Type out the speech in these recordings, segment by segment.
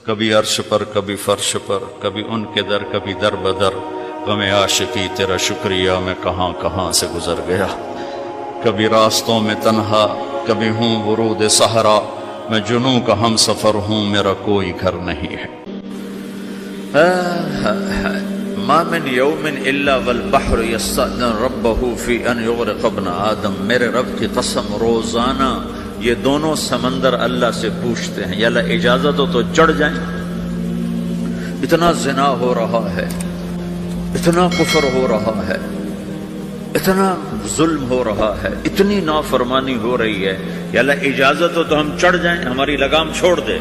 کبھی عرش پر کبھی فرش پر، کبھی ان کے در کبھی در بدر، غم عاشقی تیرا شکریہ میں کہاں کہاں سے گزر گیا، کبھی راستوں میں تنہا کبھی ہوں ورود صحرا، میں جنوں کا ہم سفر ہوں میرا کوئی گھر نہیں ہے۔ ما من یوم الا والبحر یستأذن ربہ فی ان یغرق ابن آدم، میرے رب کی قسم روزانہ یہ دونوں سمندر اللہ سے پوچھتے ہیں یا اللہ اجازت ہو تو چڑھ جائیں، اتنا زنا ہو رہا ہے، اتنا کفر ہو رہا ہے، اتنا ظلم ہو رہا ہے، اتنی نافرمانی ہو رہی ہے، یا اللہ اجازت ہو تو ہم چڑھ جائیں، ہماری لگام چھوڑ دے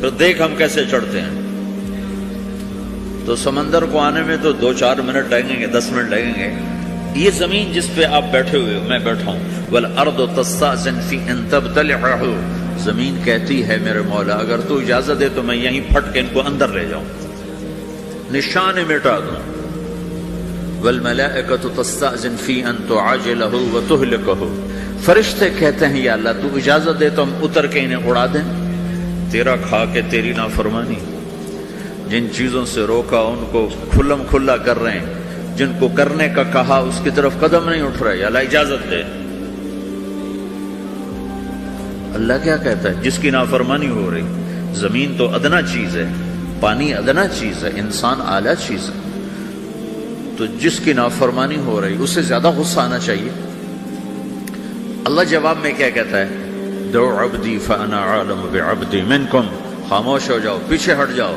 تو دیکھ ہم کیسے چڑھتے ہیں۔ تو سمندر کو آنے میں تو 2-4 منٹ لگیں گے، 10 منٹ لگیں گے۔ یہ زمین جس پہ آپ بیٹھے ہوئے میں بیٹھا ہوں، والارض تستأذن فی ان تبتلعہ، زمین کہتی ہے میرے مولا اگر تو اجازت دے تو میں یہیں پھٹ کے ان کو اندر لے جاؤں، نشان مٹا دوں۔ والملائکۃ تستأذن فی ان تعاجلہ وتہلکہ، فرشتے کہتے ہیں یا اللہ تو اجازت دے تو ہم اتر کے انہیں اڑا دیں، تیرا کھا کے تیری نافرمانی، جن چیزوں سے روکا ان کو کھلم کھلا کر رہے ہیں، جن کو کرنے کا کہا اس کی طرف قدم نہیں اٹھ رہے، یا اللہ اجازت دے۔ اللہ کیا کہتا ہے؟ جس کی نافرمانی ہو رہی، زمین تو ادنا چیز ہے، پانی ادنا چیز ہے، انسان اعلیٰ چیز ہے، تو جس کی نافرمانی ہو رہی اسے زیادہ غصہ آنا چاہیے۔ اللہ جواب میں کیا کہتا ہے؟ دعو عبدی فانا عالم بعبدی منکم، خاموش ہو جاؤ، پیچھے ہٹ جاؤ،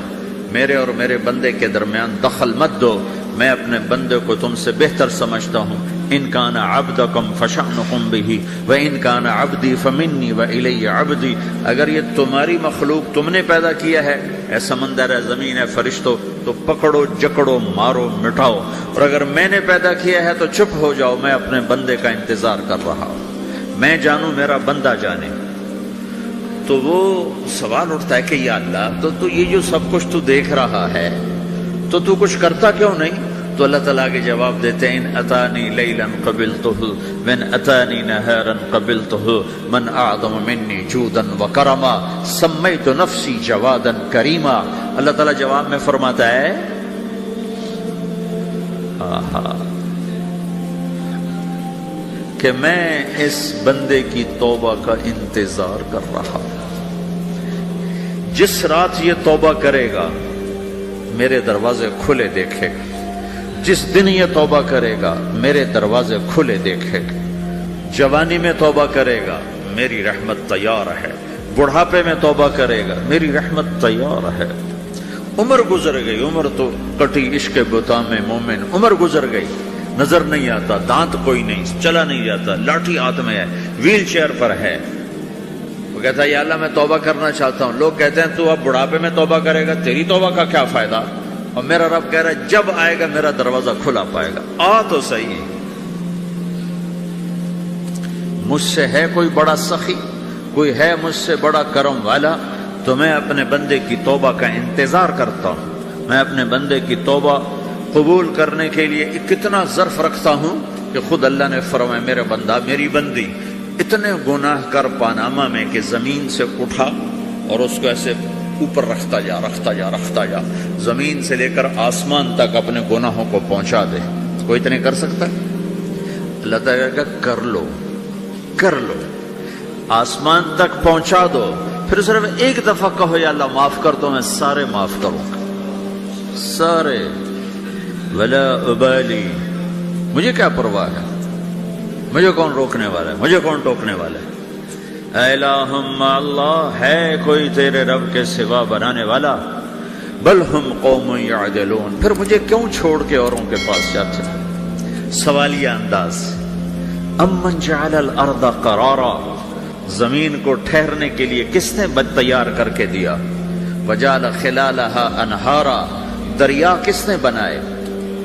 میرے اور میرے بندے کے درمیان دخل مت دو، میں اپنے بندے کو تم سے بہتر سمجھتا ہوں۔ ان کان عبدکم فشأنکم بہ وان کان عبدی فمنی والی عبدی، اگر یہ تمہاری مخلوق تم نے پیدا کیا ہے، اے سمندر ہے، زمین ہے، فرشتوں، تو پکڑو جکڑو مارو مٹاؤ، اور اگر میں نے پیدا کیا ہے تو چپ ہو جاؤ، میں اپنے بندے کا انتظار کر رہا ہوں، میں جانوں میرا بندہ جانے۔ تو وہ سوال اٹھتا ہے کہ یا اللہ تو یہ جو سب کچھ تو دیکھ رہا ہے تو تو کچھ کرتا کیوں نہیں؟ تو اللہ تعالیٰ کے جواب دیتے ہیں ان اتانی لیلا قبلتہ من اتانی نہارا قبلتہ من اعظم منی جودا وکرما سمیت نفسی جوادا کریما۔ اللہ تعالیٰ جواب میں فرماتا ہے کہ میں اس بندے کی توبہ کا انتظار کر رہا ہوں، جس رات یہ توبہ کرے گا میرے دروازے کھلے دیکھے گا، جس دن یہ توبہ کرے گا میرے دروازے کھلے دیکھے گا، جوانی میں توبہ کرے گا میری رحمت تیار ہے، بڑھاپے میں توبہ کرے گا میری رحمت تیار ہے۔ عمر گزر گئی، عمر تو کٹی عشق بتا میں مومن، عمر گزر گئی، نظر نہیں آتا، دانت کوئی نہیں، چلا نہیں جاتا، لاٹھی ہاتھ میں ہے، ویل چیئر پر ہے، وہ کہتا ہے یا اللہ میں توبہ کرنا چاہتا ہوں۔ لوگ کہتے ہیں تو اب بڑھاپے میں توبہ کرے گا، تیری توبہ کا کیا فائدہ؟ اور میرا رب کہہ رہا ہے جب آئے گا میرا دروازہ کھلا پائے گا، آ تو صحیح۔ مجھ سے ہے کوئی بڑا سخی، کوئی ہے مجھ سے بڑا کرم والا، تو میں اپنے بندے کی توبہ کا انتظار کرتا ہوں، میں اپنے بندے کی توبہ قبول کرنے کے لیے کتنا ظرف رکھتا ہوں کہ خود اللہ نے فرمایا میرا بندہ میری بندی اتنے گناہ کر پاناما میں کہ زمین سے اٹھا اور اس کو ایسے اوپر رکھتا جا رکھتا جا رکھتا جا، زمین سے لے کر آسمان تک اپنے گناہوں کو پہنچا دے۔ کوئی اتنے کر سکتا ہے؟ اللہ تعالیٰ کا کر لو کر لو، آسمان تک پہنچا دو، پھر صرف ایک دفعہ کہو یا اللہ معاف کر دو، میں سارے معاف کروں گا، سارے، ولا ابالی، مجھے کیا پرواہ ہے، مجھے کون روکنے والا ہے، مجھے کون ٹوکنے والا ہے۔ اے الہم اللہ، ہے کوئی تیرے رب کے سوا بنانے والا؟ بل ہم قوم یعدلون، پھر مجھے کیوں چھوڑ کے اوروں کے پاس جاتے ہیں؟ سوالیہ انداز۔ امن جعل الارض قرارا، زمین کو ٹھہرنے کے لیے کس نے تیار کر کے دیا؟ وجعل خلالها انہارا، دریا کس نے بنائے؟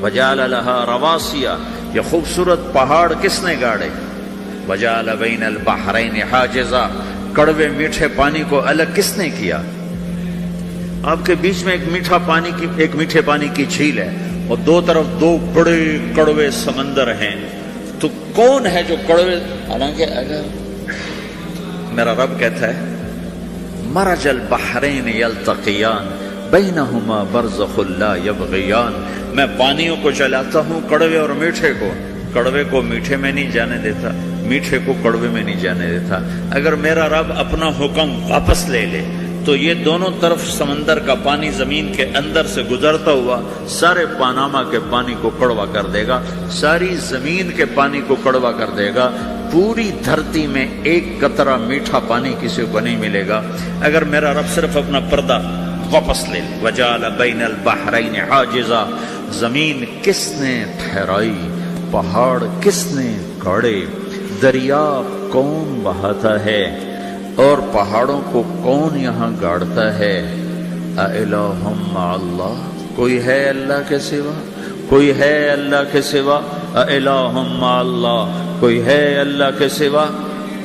وجعل لها رواسیا، یہ خوبصورت پہاڑ کس نے گاڑے؟ وجعل بین البحرین حاجزا، کڑوے میٹھے پانی کو الگ کس نے کیا؟ آپ کے بیچ میں ایک میٹھے پانی کی جھیل ہے اور دو طرف دو بڑے کڑوے سمندر ہیں، تو کون ہے جو کڑوے؟ حالانکہ اگر میرا رب کہتا ہے مرج البحرین یلتقیان بینہما برزخ لا یبغیان. میں پانیوں کو چلاتا ہوں، کڑوے اور میٹھے کو. کڑوے کو میٹھے میں نہیں جانے دیتا، میٹھے کو کڑوے میں نہیں جانے دیتا. اگر میرا رب اپنا حکم واپس لے لے تو یہ دونوں طرف سمندر کا پانی زمین کے اندر سے گزرتا ہوا سارے پاناما کے پانی کو کڑوا کر دے گا، ساری زمین کے پانی کو کڑوا کر دے گا. پوری دھرتی میں ایک قطرہ میٹھا پانی کسی کو نہیں ملے گا اگر میرا رب صرف اپنا پردہ واپس لے. وجعل بین البحرین حاجزا. زمین کس نے ٹھہرائی، پہاڑ کس نے گاڑے، دریا کون بہاتا ہے اور پہاڑوں کو کون یہاں گاڑتا ہے. اِلٰہٌ مع اللہ. کوئی ہے اللہ کے سوا؟ کوئی ہے اللہ کے سوا؟ اِلٰہٌ مع اللہ. کوئی ہے اللہ کے سوا؟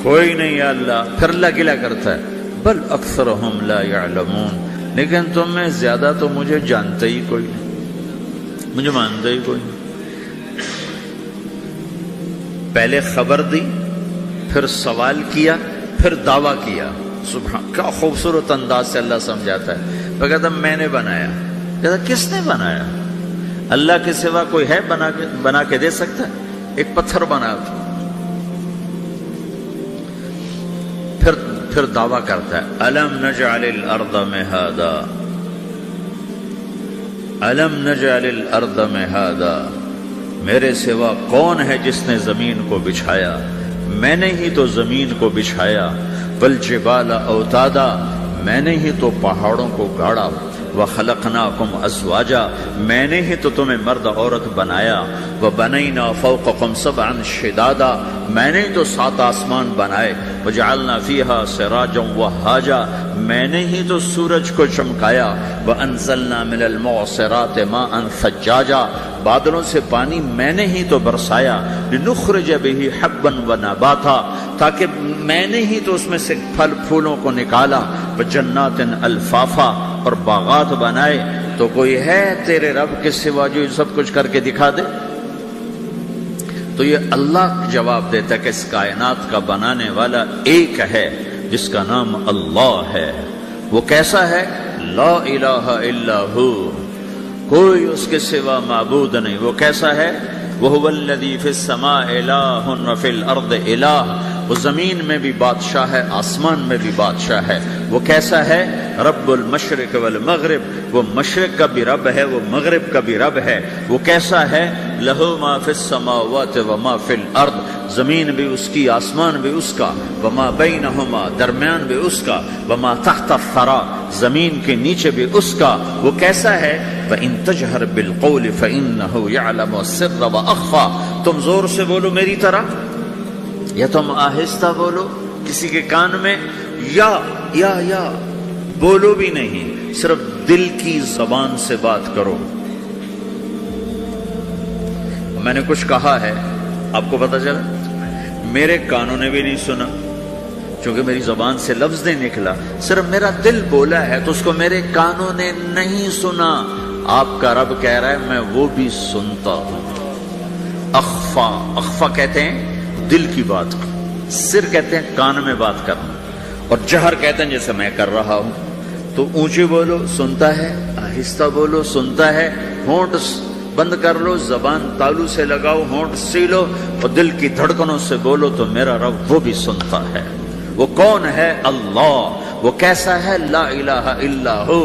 کوئی نہیں ہے اللہ. پھر اللہ گلہ کرتا ہے بل اکثرہم لا یعلمون. لیکن تم میں زیادہ تو مجھے جانتے ہی کوئی نہیں، مجھے مانتے ہی کوئی نہیں. پہلے خبر دی، پھر سوال کیا، پھر دعویٰ کیا. سبحان، کیا خوبصورت انداز سے اللہ سمجھاتا ہے. وہ کہتا میں نے بنایا. کہتا کس نے بنایا؟ اللہ کے سوا کوئی ہے بنا کے دے سکتا ہے؟ ایک پتھر بنا. پھر دعویٰ کرتا ہے الم نجعل الارض مہادا، الم نجعل الارض مہادا. میرے سوا کون ہے جس نے زمین کو بچھایا؟ میں نے ہی تو زمین کو بچھایا. والجبال اوتادا. میں نے ہی تو پہاڑوں کو گاڑا. وخلقناکم ازواجا. میں نے ہی تو تمہیں مرد عورت بنایا. وبنینا فوقکم سبعا شدادا. میں نے ہی تو 7 آسمان بنائے. وجعلنا فیہا سراجا وہاجا. میں نے ہی تو سورج کو چمکایا. وانزلنا من المعصرات ماء ثجاجا. بادلوں سے پانی میں نے ہی تو برسایا. لنخرج به حبا ونباتا. تاکہ میں نے ہی تو اس میں سے پھل پھولوں کو نکالا. وجنات الفافا. اور باغات بنائے. تو کوئی ہے تیرے رب کے سوا جو سب کچھ کر کے دکھا دے؟ تو یہ اللہ جواب دیتا ہے کہ اس کائنات کا بنانے والا ایک ہے جس کا نام اللہ ہے. وہ کیسا ہے؟ لا الہ الا ہو. کوئی اس کے سوا معبود نہیں. وہ کیسا ہے؟ وَهُوَ الَّذِي فِي السَّمَاءِ إِلَٰهٌ وَفِي الْأَرْضِ إِلَٰهٌ. وہ زمین میں بھی بادشاہ ہے، آسمان میں بھی بادشاہ ہے. وہ کیسا ہے؟ رب المشرق والمغرب. وہ مشرق کا بھی رب ہے، وہ مغرب کا بھی رب ہے. وہ کیسا ہے؟ لَهُ مَا فِي السَّمَاوَاتِ وَمَا فِي الْأَرْضِ. زمین بھی اس کی، آسمان بھی اس کا. وَمَا بَيْنَهُمَا. درمیان بھی اس کا. وَمَا تَحْتَ الثَّرَىٰ. زمین کے نیچے بھی اس کا. وہ کیسا ہے؟ فَإِن تَجْهَرْ بِالْقَوْلِ فَإِنَّهُ يَعْلَمُ السِّرَّ وَأَخْفَىٰ. تم زور سے بولو میری طرح، یا تم آہستہ بولو کسی کے کان میں، یا بولو بھی نہیں، صرف دل کی زبان سے بات کرو. میں نے کچھ کہا ہے، آپ کو پتہ چلا؟ میرے کانوں نے بھی نہیں سنا چونکہ میری زبان سے لفظ نہیں نکلا. صرف میرا دل بولا ہے تو اس کو میرے کانوں نے نہیں سنا. آپ کا رب کہہ رہا ہے میں وہ بھی سنتا ہوں. اخفا. اخفا کہتے ہیں دل کی بات کو، سر کہتے ہیں کان میں بات کرنا، اور جہر کہتے ہیں جیسے میں کر رہا ہوں. تو اونچی بولو سنتا ہے، آہستہ بولو سنتا ہے. ہونٹ بند کر لو، زبان تالو سے لگاؤ، ہونٹ سیلو اور دل کی دھڑکنوں سے بولو تو میرا رب وہ بھی سنتا ہے. وہ کون ہے؟ اللہ. وہ کیسا ہے؟ لا الہ الا ہو.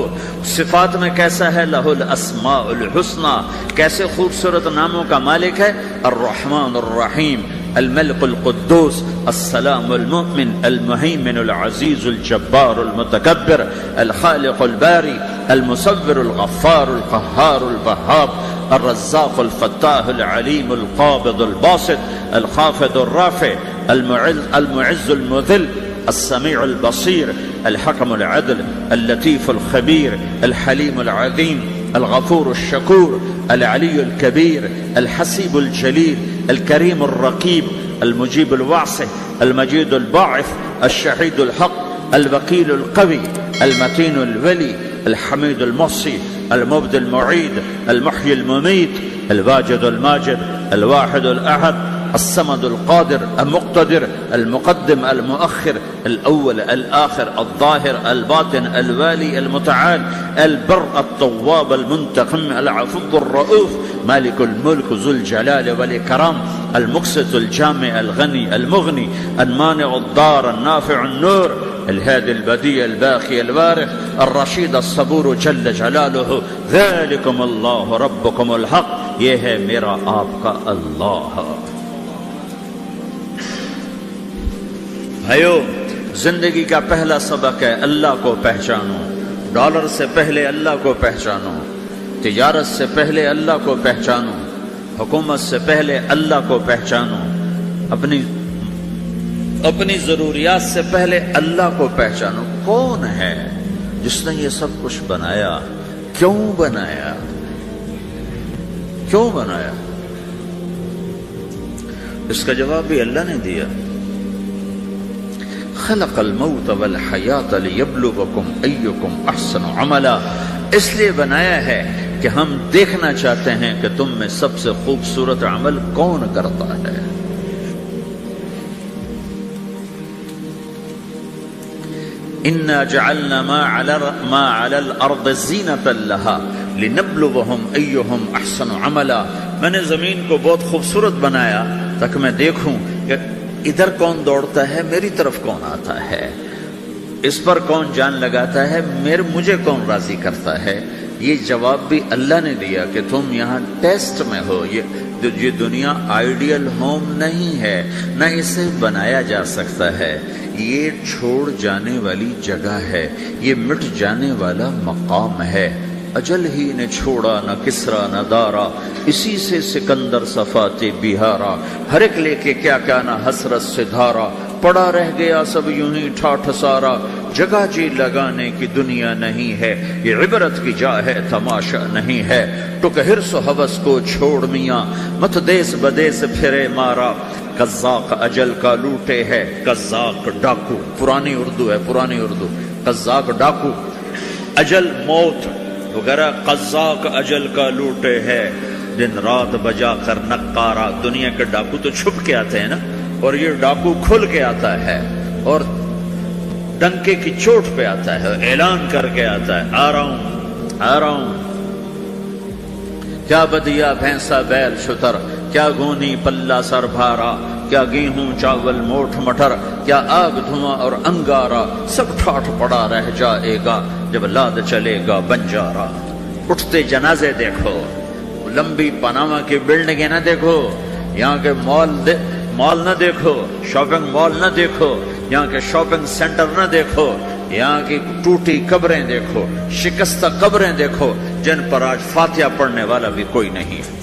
صفات میں کیسا ہے؟ لہ الاسماء الحسنى. کیسے خوبصورت ناموں کا مالک ہے؟ الرحمن الرحیم، الملك القدوس، السلام المؤمن، المهيمن العزيز الجبار المتكبر، الخالق الباري، المصور الغفار القهار الوهاب، الرزاق الفتاح العليم القابض الباسط، الخافض الرافع، المعز المذل، السميع البصير، الحكم العدل، اللطيف الخبير، الحليم العظيم، الغفور الشكور، العلي الكبير، الحسيب الجليل، الكريم الرقيب، المجيب الواسع، المجيد الباعث، الشهيد الحق، الوكيل القوي، المتين الولي، الحميد المحصي، المبدي المعيد، المحيي المميت، الواجد الماجد، الواحد الأحد، الصمد القادر المقتدر المقدم المؤخر الأول الآخر الظاهر الباطن الوالي المتعال البر التواب المنتقم العفو الرؤوف مالك الملك ذو الجلال والإكرام المقسط الجامع الغني المغني المانع الضار النافع النور الهادي البديع الباقي الوارث الرشيد الصبور جل جلالہ ذلكم اللہ ربكم الحق، یہ ہے میرا آپ کا اللہ۔ بھائیو، زندگی کا پہلا سبق ہے اللہ کو پہچانو۔ ڈالر سے پہلے اللہ کو پہچانو، تجارت سے پہلے اللہ کو پہچانو، حکومت سے پہلے اللہ کو پہچانو، اپنی ضروریات سے پہلے اللہ کو پہچانو۔ کون ہے جس نے یہ سب کچھ بنایا؟ کیوں بنایا؟ کیوں بنایا؟ اس کا جواب بھی اللہ نے دیا۔ خلق الموت والحیات لیبلوکم ایکم احسن عملا، اس لیے بنایا ہے کہ ہم دیکھنا چاہتے ہیں کہ تم میں سب سے خوبصورت عمل کون کرتا ہے۔ انا جعلنا ما على الارض زینۃ لها لنبلوهم ایہم احسن عملا، میں نے زمین کو بہت خوبصورت بنایا تاکہ میں دیکھوں کہ ادھر کون دوڑتا ہے، میری طرف کون آتا ہے، اس پر کون جان لگاتا ہے، مجھے کون راضی کرتا ہے۔ یہ جواب بھی اللہ نے دیا کہ تم یہاں ٹیسٹ میں ہو۔ یہ دنیا آئیڈیل ہوم نہیں ہے، نہ اسے بنایا جا سکتا ہے، یہ چھوڑ جانے والی جگہ ہے، یہ مٹ جانے والا مقام ہے۔ اجل ہی نے چھوڑا نہ کسرا نہ دارا، اسی سے سکندر صفات بہارا، ہر ایک لے کے کیا کیا نہ حسرت سے دھارا، پڑا رہ گیا سب یوں ہی ٹھاٹھ سارا، جگہ جی لگانے کی دنیا نہیں ہے، یہ عبرت کی جا ہے تماشا نہیں ہے، ٹک حرص و ہوس کو چھوڑ میاں، مت دیس بدیس پھرے مارا، قزاق اجل کا لوٹے ہے، قزاق ڈاکو، پرانی اردو ہے، پرانی اردو، قزاق ڈاکو، اجل موت وغیرہ، قزاق اجل کا لوٹے ہے، دن رات بجا کر نقارا۔ دنیا کے ڈاکو تو چھپ کے آتے ہیں نا، اور یہ ڈاکو کھل کے آتا ہے اور ڈنکے کی چوٹ پہ آتا ہے، اعلان کر کے آتا ہے، آ رہا ہوں آ رہا ہوں۔ کیا بدیا بھینسا بیل شتر، کیا گونی پلہ سر بھارا، کیا گیہوں چاول موٹھ مٹر، کیا آگ دھواں اور انگارا، سب ٹھاٹھ پڑا رہ جائے گا جب لاد چلے گا بنجارا۔ اٹھتے جنازے دیکھو، لمبی پاناما کی بلڈنگیں نہ دیکھو، یہاں کے مال نہ دیکھو، شاپنگ مال نہ دیکھو، یہاں کے شاپنگ سینٹر نہ دیکھو، یہاں کی ٹوٹی قبریں دیکھو، شکستہ قبریں دیکھو جن پر آج فاتحہ پڑھنے والا بھی کوئی نہیں ہے۔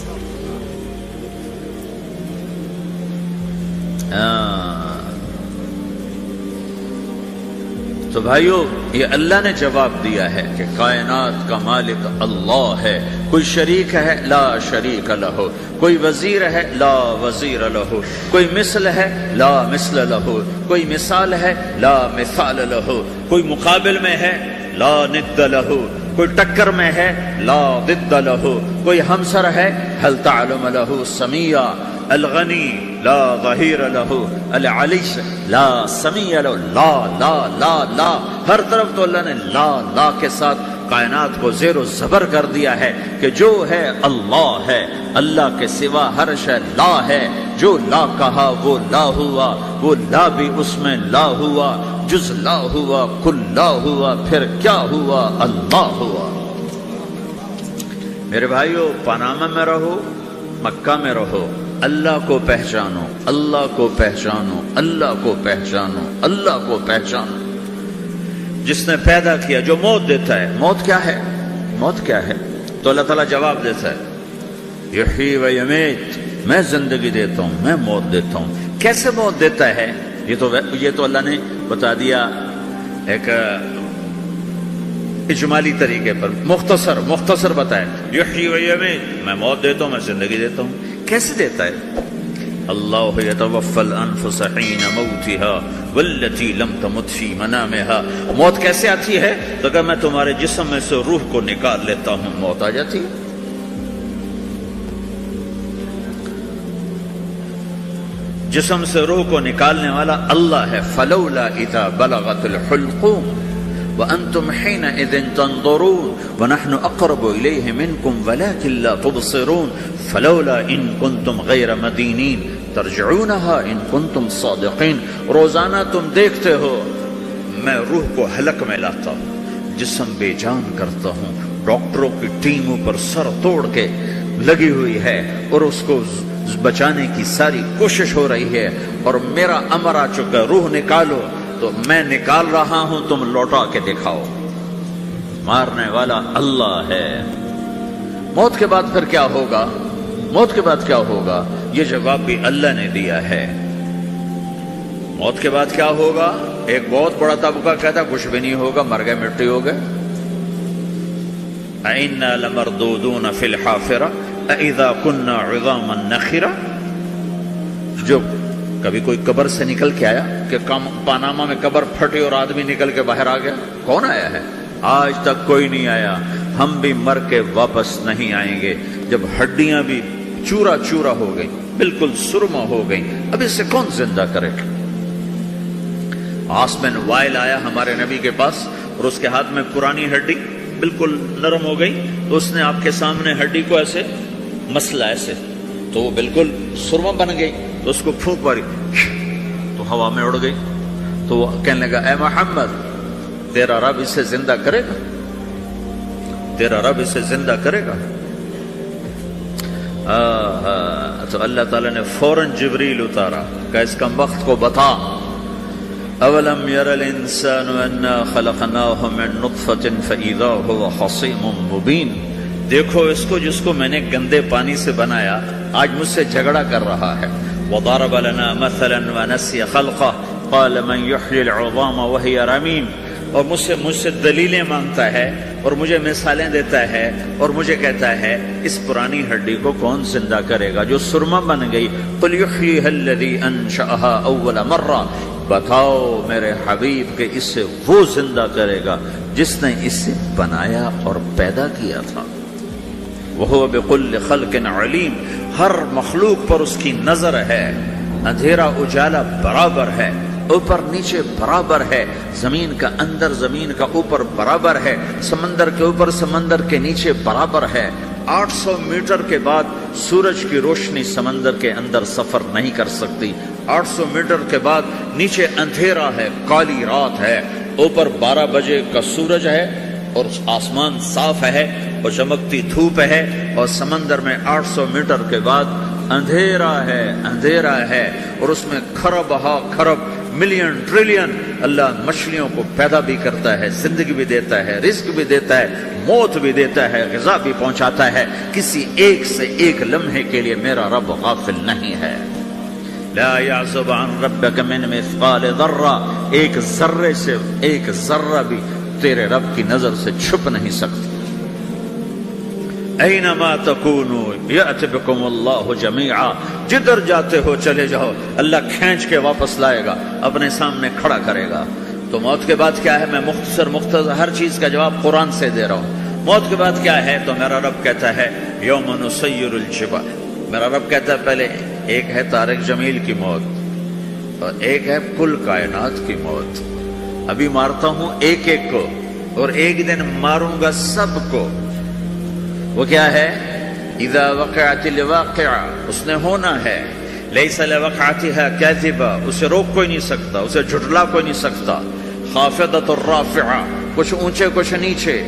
تو بھائیو، یہ اللہ نے جواب دیا ہے کہ کائنات کا مالک اللہ ہے، کوئی شریک ہے لا شریک لہ، کوئی وزیر ہے لا وزیر لہ، کوئی مثل ہے لا مثل لہ، کوئی مثال ہے لا مثال لہ، کوئی مقابل میں ہے لا ند لہ، کوئی ٹکر میں ہے لا ضد لہ، کوئی ہمسر ہے هل تعلم لہ سمیہ، الغنی لا ظہیر لہ، العلی لا سمیع لہ، لا لا لا لا، ہر طرف تو اللہ نے لا لا کے ساتھ کائنات کو زیر و زبر کر دیا ہے کہ جو ہے اللہ ہے، اللہ کے سوا ہر شے لا ہے، جو لا کہا وہ لا ہوا، وہ لا بھی اس میں لا ہوا، جز لا ہوا کل لا ہوا، پھر کیا ہوا؟ اللہ ہوا۔ میرے بھائیو، پاناما میں رہو، مکہ میں رہو، اللہ کو پہچانو، اللہ کو پہچانو، اللہ کو پہچانو، اللہ کو پہچانو۔ جس نے پیدا کیا، جو موت دیتا ہے، موت کیا ہے؟ موت کیا ہے؟ تو اللہ تعالیٰ جواب دیتا ہے، یحیی و یمیت، میں زندگی دیتا ہوں، میں موت دیتا ہوں۔ کیسے موت دیتا ہے؟ یہ تو اللہ نے بتا دیا ایک اجمالی طریقے پر، مختصر بتائے، یحیی و یمیت، میں موت دیتا ہوں، میں زندگی دیتا ہوں۔ کیسے دیتا ہے؟ اللہ یتوفی الانفس حین موتها والتی لم تمت فی منامها۔ موت کیسے آتی ہے؟ تو کہ میں تمہارے جسم میں سے روح کو نکال لیتا ہوں، موت آ جاتی ہے۔ جسم سے روح کو نکالنے والا اللہ ہے. فلولا اذا بلغت الحلقوم وانتم حينئذ تنظرون ونحن اقرب اليه منكم ولكن لا تبصرون فلولا ان كنتم غير مدينين ترجعونها ان كنتم صادقين. روزانہ تم دیکھتے ہو میں روح کو حلق میں لاتا ہوں، جسم بے جان کرتا ہوں، ڈاکٹروں کی ٹیم اوپر سر توڑ کے لگی ہوئی ہے اور اس کو بچانے کی ساری کوشش ہو رہی ہے، اور میرا امر آ چکا، روح نکالو، تو میں نکال رہا ہوں، تم لوٹا کے دکھاؤ. مارنے والا اللہ ہے. موت کے بعد پھر کیا ہوگا؟ موت کے بعد کیا ہوگا؟ یہ جواب بھی اللہ نے دیا ہے. موت کے بعد کیا ہوگا؟ ایک بہت بڑا طبقہ کہتا کچھ بھی نہیں ہوگا، مر گئے، مٹی ہو گئے. اَإِنَّا لَمَرْدُودُونَ فِي الْحَافِرَةِ اَإِذَا كُنَّا عِظَامًا نَخِرَةً. جو کبھی کوئی قبر سے نکل کے آیا کہ پاناما میں قبر پھٹی اور آدمی نکل کے باہر آ گیا؟ کون آیا ہے؟ آج تک کوئی نہیں آیا. ہم بھی مر کے واپس نہیں آئیں گے. جب ہڈیاں بھی چورا چورا ہو گئی، بالکل سرما ہو گئی، اب اس سے کون زندہ کرے؟ آسمن وائل آیا ہمارے نبی کے پاس اور اس کے ہاتھ میں پرانی ہڈی بالکل نرم ہو گئی، تو اس نے آپ کے سامنے ہڈی کو ایسے مسلا ایسے، تو وہ بالکل سرما بن گئی. تو اس کو پھونک ماری تو ہوا میں اڑ گئی. تو وہ کہنے لگا اے محمد، تیرا رب اسے زندہ کرے گا؟ تیرا رب اسے زندہ کرے گا؟ تو اللہ تعالیٰ نے فوراً جبریل اتارا کہ اس کم وقت کو بتا، اولم یر الانسان انا خلقناہ من نطفۃ فاذا هو خصیم مبین. دیکھو اس کو جس کو میں نے گندے پانی سے بنایا، آج مجھ سے جھگڑا کر رہا ہے. وضرب لنا مثلا ونسی خلقہ قال من یحیی العظام وہی رمیم. اور مجھ سے دلیلیں مانگتا ہے اور مجھے مثالیں دیتا ہے اور مجھے کہتا ہے اس پرانی ہڈی کو کون زندہ کرے گا جو سرما بن گئی. قل یحییھا الذی انشأھا اول مرہ. بتاؤ میرے حبیب کہ اس سے وہ زندہ کرے گا جس نے اسے بنایا اور پیدا کیا تھا. وہو بکل خلق علیم. ہر مخلوق پر اس کی نظر ہے. اندھیرا اجالا برابر ہے، اوپر نیچے برابر ہے، زمین کا اندر زمین کا اوپر برابر ہے، سمندر کے اوپر سمندر کے نیچے برابر ہے. 800 میٹر کے بعد سورج کی روشنی سمندر کے اندر سفر نہیں کر سکتی. 800 میٹر کے بعد نیچے اندھیرا ہے، کالی رات ہے، اوپر 12 بجے کا سورج ہے اور آسمان صاف ہے اور چمکتی دھوپ ہے، اور سمندر میں 800 میٹر کے بعد اندھیرا ہے، اندھیرا ہے، اور اس میں کھرب ہا کھرب ملین ٹریلین اللہ مچھلیوں کو پیدا بھی کرتا ہے، زندگی بھی دیتا ہے، رزق بھی دیتا ہے، موت بھی دیتا ہے، غذا بھی پہنچاتا ہے. کسی ایک سے ایک لمحے کے لیے میرا رب غافل نہیں ہے. لا يعزب عن ربك من مثقال ذرہ. ایک ذرے سے ایک ذرہ بھی تیرے رب کی نظر سے چھپ نہیں سکتی. اینما تکونوا یأت بکم اللہ جمیعا. جدھر جاتے ہو چلے جاؤ، اللہ کھینچ کے واپس لائے گا، اپنے سامنے کھڑا کرے گا. تو موت کے بعد کیا ہے؟ میں مختصر ہر چیز کا جواب قرآن سے دے رہا ہوں. موت کے بعد کیا ہے؟ تو میرا رب کہتا ہے یوم نسیر الجبال. میرا رب کہتا ہے پہلے ایک ہے طارق جمیل کی موت اور ایک ہے کل کائنات کی موت. ابھی مارتا ہوں ایک ایک کو اور ایک دن ماروں گا سب کو. وہ کیا ہے؟ اذا وقعت الواقعہ، اس نے ہونا ہے. لیس لوقعتها کاذبہ، اسے روک کوئی نہیں سکتا، اسے جھٹلا کوئی نہیں سکتا. خافضۃ الرافعہ، کچھ اونچے کچھ نیچے.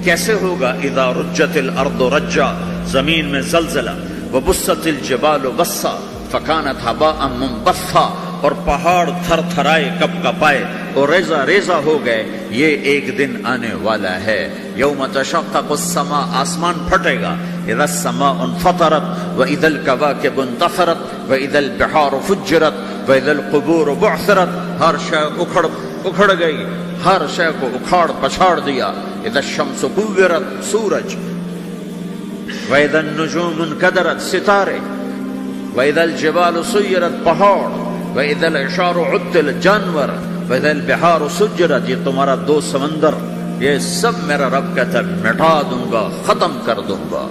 کیسے ہوگا؟ اذا رجت الارض رجا، زمین میں زلزلہ. وبست الجبال بسا فکانت ہباء منبثا، اور پہاڑ تھر تھرائے کپ کپائے اور ریزہ ریزہ ہو گئے. یہ ایک دن آنے والا ہے. یوم تشقق السماء، آسمان پھٹے گا. اذا السماء انفطرت واذا الكواكب انتثرت واذا البحار فجرت واذا القبور بعثرت. ہر شے اکھڑ گئی، ہر شے کو اکھاڑ پچھاڑ دیا. اذا الشمس كورت، سورج. واذا النجوم انكدرت، ستارے. واذا الجبال سيرت، پہاڑ. وَإِذَا الْعِشَارُ عُطِّلَتْ، جانور. وَإِذَا الْبِحَارُ سُجِّرَتْ، یہ تمہارا دو سمندر. یہ سب میرا رب کہتا ہے مٹا دوں گا، ختم کر دوں گا،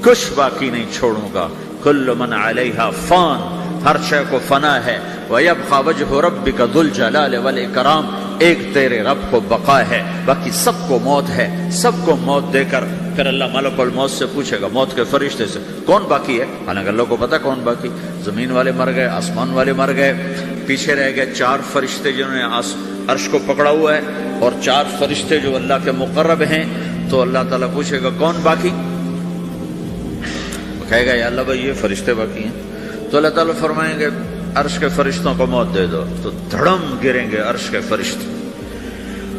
کچھ باقی نہیں چھوڑوں گا. كُلُّ مَنْ عَلَيْهَا فان، ہر شے کو فنا ہے، وَيَبْقَى وَجْهُ رَبِّكَ ذُو الْجَلَالِ وَالْإِكْرَامِ، ایک تیرے رب کو بقا ہے، باقی سب کو موت ہے۔ سب کو موت دے کر پھر اللہ ملک الموت سے پوچھے گا، موت کے فرشتے سے، کون باقی ہے؟ حالانکہ اللہ کو پتہ کون باقی، زمین والے مر گئے، آسمان والے مر گئے، پیچھے رہ گئے 4 فرشتے جنہوں نے عرش کو پکڑا ہوا ہے، اور 4 فرشتے جو اللہ کے مقرب ہیں۔ تو اللہ تعالیٰ پوچھے گا کون باقی؟ کہے گا یا اللہ بھائی یہ فرشتے باقی ہیں۔ تو اللہ تعالیٰ فرمائیں گے عرش کے فرشتوں کو موت دے دو، تو دھڑم گریں گے عرش کے فرشتے۔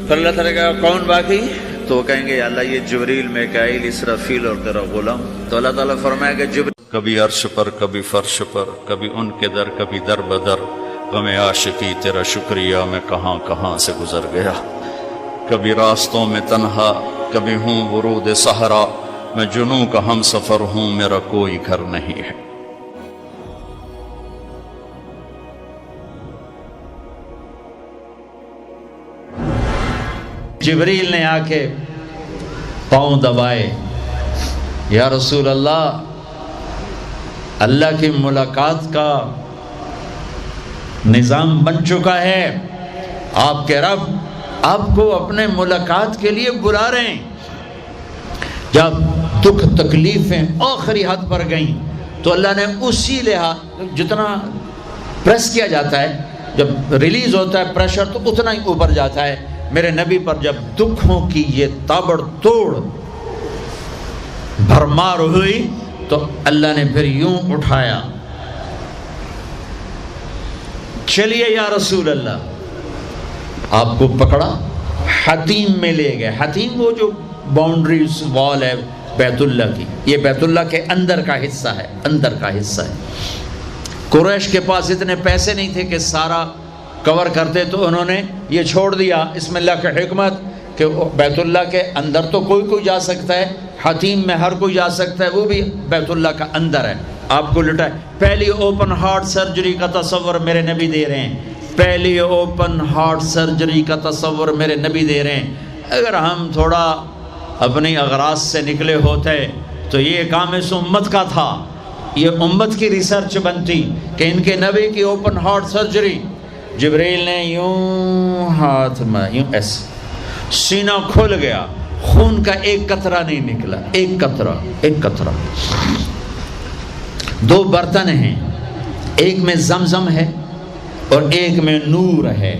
پھر اللہ تعالیٰ کہا کون باقی؟ تو وہ کہیں گے یا اللہ یہ جبریل، میکائیل، اسرافیل اور تیرا غلام۔ تو اللہ تعالیٰ فرمائے گا جبریل کبھی عرش پر، کبھی فرش پر، کبھی ان کے در، کبھی در بدر، غم عاشقی تیرا شکریہ میں کہاں کہاں سے گزر گیا، کبھی راستوں میں تنہا، کبھی ہوں ورود صحرا، میں جنوں کا ہم سفر ہوں، میرا کوئی گھر نہیں ہے۔ جبریل نے آ کے پاؤں دبائے، یا رسول اللہ، اللہ کی ملاقات کا نظام بن چکا ہے، آپ کے رب آپ کو اپنے ملاقات کے لیے بلا رہے ہیں۔ جب دکھ تکلیفیں آخری حد پر گئیں تو اللہ نے اسی لحاظ، جتنا پریس کیا جاتا ہے، جب ریلیز ہوتا ہے پریشر تو اتنا ہی اوپر جاتا ہے، میرے نبی پر جب دکھوں کی یہ تابڑ توڑ بھرمار ہوئی تو اللہ نے پھر یوں اٹھایا، چلیے یا رسول اللہ، آپ کو پکڑا، حتیم میں لے گئے۔ حتیم وہ جو باؤنڈریز وال ہے بیت اللہ کی، یہ بیت اللہ کے اندر کا حصہ ہے، اندر کا حصہ ہے۔ قریش کے پاس اتنے پیسے نہیں تھے کہ سارا کور کرتے، تو انہوں نے یہ چھوڑ دیا، اس میں اللہ کی حکمت کہ بیت اللہ کے اندر تو کوئی جا سکتا ہے، حتیم میں ہر کوئی جا سکتا ہے، وہ بھی بیت اللہ کا اندر ہے۔ آپ کو لٹائے، پہلی اوپن ہارٹ سرجری کا تصور میرے نبی دے رہے ہیں، پہلی اوپن ہارٹ سرجری کا تصور میرے نبی دے رہے ہیں۔ اگر ہم تھوڑا اپنی اغراض سے نکلے ہوتے تو یہ کام اس امت کا تھا، یہ امت کی ریسرچ بنتی کہ ان کے نبی کی اوپن ہارٹ سرجری۔ جبریل نے یوں ہاتھ میں یوں ایسے، سینہ کھل گیا، خون کا ایک قطرہ نہیں نکلا، ایک قطرہ۔ 2 برتن ہیں، ایک میں زمزم ہے اور ایک میں نور ہے۔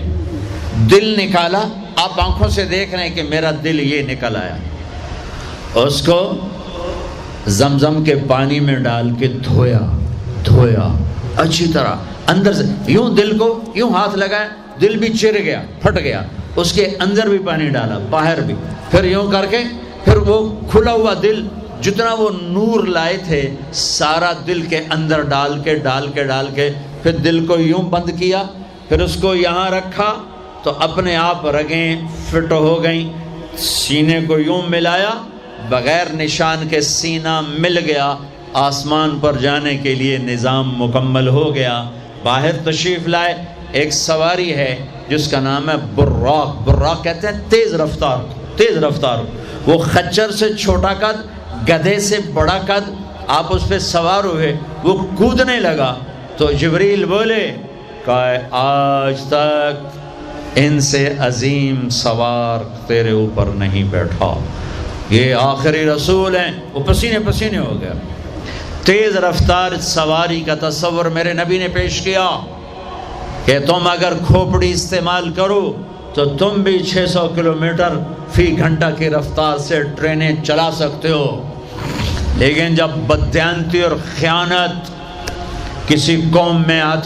دل نکالا، آپ آنکھوں سے دیکھ رہے ہیں کہ میرا دل یہ نکل آیا، اس کو زمزم کے پانی میں ڈال کے دھویا اچھی طرح اندر سے، یوں دل کو یوں ہاتھ لگایا، دل بھی چر گیا، پھٹ گیا، اس کے اندر بھی پانی ڈالا، باہر بھی، پھر یوں کر کے، پھر وہ کھلا ہوا دل جتنا وہ نور لائے تھے سارا دل کے اندر ڈال کے پھر دل کو یوں بند کیا، پھر اس کو یہاں رکھا تو اپنے آپ رگیں فٹ ہو گئیں، سینے کو یوں ملایا، بغیر نشان کے سینہ مل گیا، آسمان پر جانے کے لیے نظام مکمل ہو گیا۔ باہر تشریف لائے، ایک سواری ہے جس کا نام ہے براق کہتے ہیں تیز رفتار، وہ خچر سے چھوٹا قد، گدھے سے بڑا قد، آپ اس پہ سوار ہوئے، وہ کودنے لگا تو جبریل بولے کہ آج تک ان سے عظیم سوار تیرے اوپر نہیں بیٹھا، یہ آخری رسول ہیں۔ وہ پسینے ہو گیا۔ تیز رفتار سواری کا تصور میرے نبی نے پیش کیا کہ تم اگر کھوپڑی استعمال کرو تو تم بھی 600 کلومیٹر فی گھنٹہ کی رفتار سے ٹرینیں چلا سکتے ہو، لیکن جب بددیانتی اور خیانت کسی قوم میں آتی